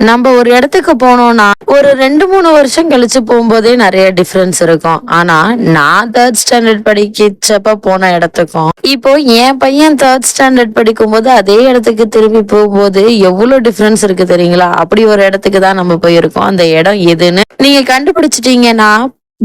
நம்ம ஒரு இடத்துக்கு போனோம்னா ஒரு 2-3 வருஷம் கழிச்சு போகும்போதே நிறைய டிஃபரன்ஸ் இருக்கும். ஆனா நான் தேர்ட் ஸ்டாண்டர்ட் படிச்சப்ப போன இடத்துக்கும் இப்போ என் பையன் தேர்ட் ஸ்டாண்டர்ட் படிக்கும் போது அதே இடத்துக்கு திரும்பி போகும்போது எவ்வளவு டிஃபரன்ஸ் இருக்கு தெரியுங்களா? அப்படி ஒரு இடத்துக்கு தான் நம்ம போயிருக்கோம். அந்த இடம் எதுன்னு நீங்க கண்டுபிடிச்சிட்டீங்கன்னா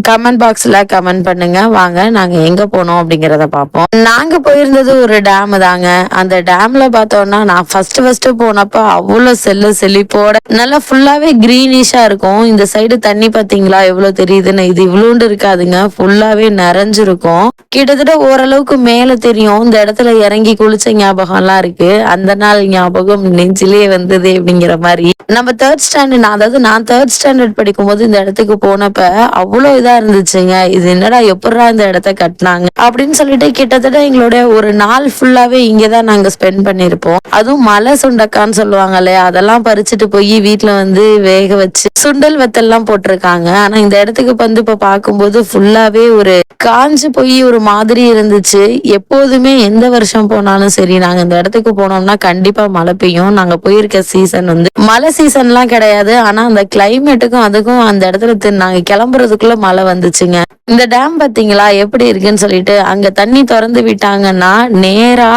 கமெண்ட் பாக்ஸ்ல கமெண்ட் பண்ணுங்க. வாங்க நாங்க எங்க போனோம் அப்படிங்கறத பாப்போம். நாங்க போயிருந்தது ஒரு டேம் தாங்க. அந்த டேம்ல பார்த்தோம்னா நான் ஃபர்ஸ்ட் போனப்ப அவ்வளவு செழிப்போட நல்லா ஃபுல்லாவே கிரீனிஷா இருக்கும். இந்த சைடு தண்ணி பாத்தீங்களா எவ்வளவு தெரியுதுன்னு? இது இவ்வளோண்டு இருக்காதுங்க, ஃபுல்லாவே நிறைஞ்சிருக்கும். கிட்டத்தட்ட ஓரளவுக்கு மேல தெரியும். இந்த இடத்துல இறங்கி குளிச்ச ஞாபகம் எல்லாம் இருக்கு. அந்த நாள் ஞாபகம் நெஞ்சிலேயே வந்தது அப்படிங்கிற மாதிரி. நம்ம தேர்ட் ஸ்டாண்டர்ட், அதாவது நான் தேர்ட் ஸ்டாண்டர்ட் படிக்கும் போது இந்த இடத்துக்கு போனப்ப அவ்வளவு இதா இருந்துச்சுங்க. இது என்னடா எப்படா இந்த இடத்த கட்டினாங்க அப்படின்னு சொல்லிட்டு கிட்டத்தட்ட எங்களோட ஒரு நாள் ஃபுல்லாவே இங்கதான் நாங்க ஸ்பெண்ட் பண்ணிருப்போம். அதுவும் மலை சுண்டக்கான்னு சொல்லுவாங்க இல்லையா, அதெல்லாம் பறிச்சுட்டு போய் வீட்டுல வந்து வேக வச்சு சுண்டல் வத்தெல்லாம் போட்டிருக்காங்க. ஆனா இந்த இடத்துக்கு வந்து இப்ப பார்க்கும்போது ஃபுல்லாவே ஒரு காஞ்சு போய் ஒரு மாதிரி இருந்துச்சு. எப்போதுமே எந்த வருஷம் போனாலும் சரி நாங்க இந்த இடத்துக்கு போனோம்னா கண்டிப்பா மழை பெய்யும். நாங்க போயிருக்க சீசன் வந்து மழை சீசன்லாம் கிடையாது. ஆனா அந்த கிளைமேட்டுக்கும் அதுக்கும் அந்த இடத்துல நாங்க கிளம்புறதுக்குள்ள மழை வந்துச்சுங்க. இந்த டேம் பாத்தீங்களா எப்படி இருக்குன்னு சொல்லிட்டு, அங்க தண்ணி திறந்து விட்டாங்கன்னா நேரா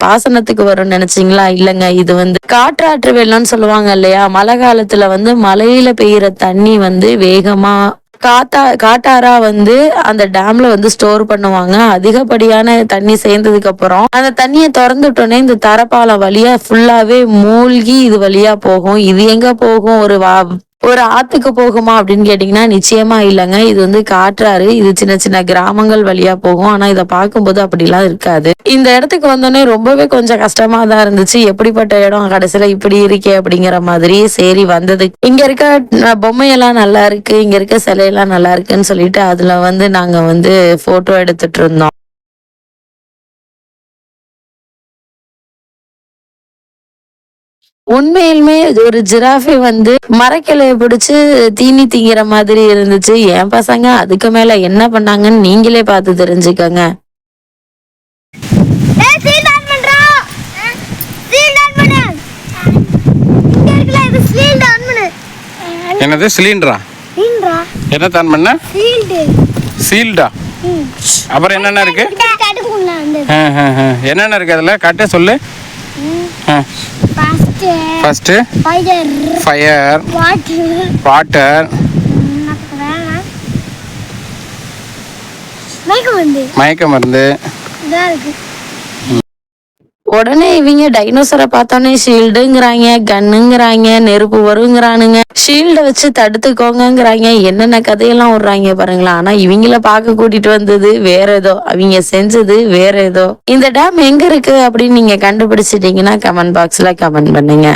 பாசனத்துக்கு வரும்னு நினைச்சீங்களா? இல்லங்க, இது வந்து காற்றாற்று வெள்ளம்னு சொல்லுவாங்க இல்லையா, மழை காலத்துல வந்து மலையில பெய்யற தண்ணி வந்து வேகமா காட்டாரா வந்து அந்த டேம்ல வந்து ஸ்டோர் பண்ணுவாங்க. அதிகப்படியான தண்ணி சேர்ந்ததுக்கு அப்புறம் அந்த தண்ணியை திறந்துட்டோன்னே இந்த தரப்பாலம் வழியா ஃபுல்லாவே மூழ்கி இது வழியா போகும். இது எங்க போகும்? ஒரு ஆத்துக்கு போகுமா அப்படின்னு கேட்டீங்கன்னா நிச்சயமா இல்லைங்க. இது வந்து காற்றாறு. இது சின்ன சின்ன கிராமங்கள் வழியா போகும். ஆனா இதை பார்க்கும்போது அப்படிலாம் இருக்காது. இந்த இடத்துக்கு வந்தோடனே ரொம்பவே கொஞ்சம் கஷ்டமா தான் இருந்துச்சு. எப்படிப்பட்ட இடம் கடைசியில இப்படி இருக்கே அப்படிங்கிற மாதிரி. சரி வந்தது, இங்க இருக்க பொம்மையெல்லாம் நல்லா இருக்கு, இங்க இருக்க சிலையெல்லாம் நல்லா இருக்குன்னு சொல்லிட்டு அதுல வந்து நாங்க வந்து போட்டோ எடுத்துட்டு இருந்தோம். உண்மையிலுமே ஒரு ஜிராஃபை வந்து மரக்கிளைய பிடிச்சு தீனி திங்கிற மாதிரி இருந்துச்சு. என் பசங்க அதுக்கு மேல என்ன பண்ணாங்கன்னு நீங்களே பார்த்து தெரிஞ்சுக்கங்க. என்னது சிலிண்டரா? என்ன தான் பண்ண? சீல்டா? அப்புறம் என்னென்ன இருக்கு? என்னென்ன இருக்கு அதுல? கட்ட சொல்லு. ஃபர்ஸ்ட் ஃபயர், வாட்டர், மயக்க மருந்து. உடனே இவங்க டைனோசரை பார்த்தோன்னே ஷீல்டுங்கிறாங்க, கன்னுங்கிறாங்க, நெருப்பு வருங்கிறானுங்க, ஷீல்டை வச்சு தடுத்துக்கோங்கிறாங்க, என்னென்ன கதையெல்லாம் விடுறாங்க பாருங்களா. ஆனா இவங்கள பார்க்க கூட்டிட்டு வந்தது வேற ஏதோ, அவங்க செஞ்சது வேற ஏதோ. இந்த டேம் எங்க இருக்கு அப்படின்னு நீங்க கண்டுபிடிச்சிட்டீங்கன்னா கமெண்ட் பாக்ஸ்ல கமெண்ட் பண்ணுங்க.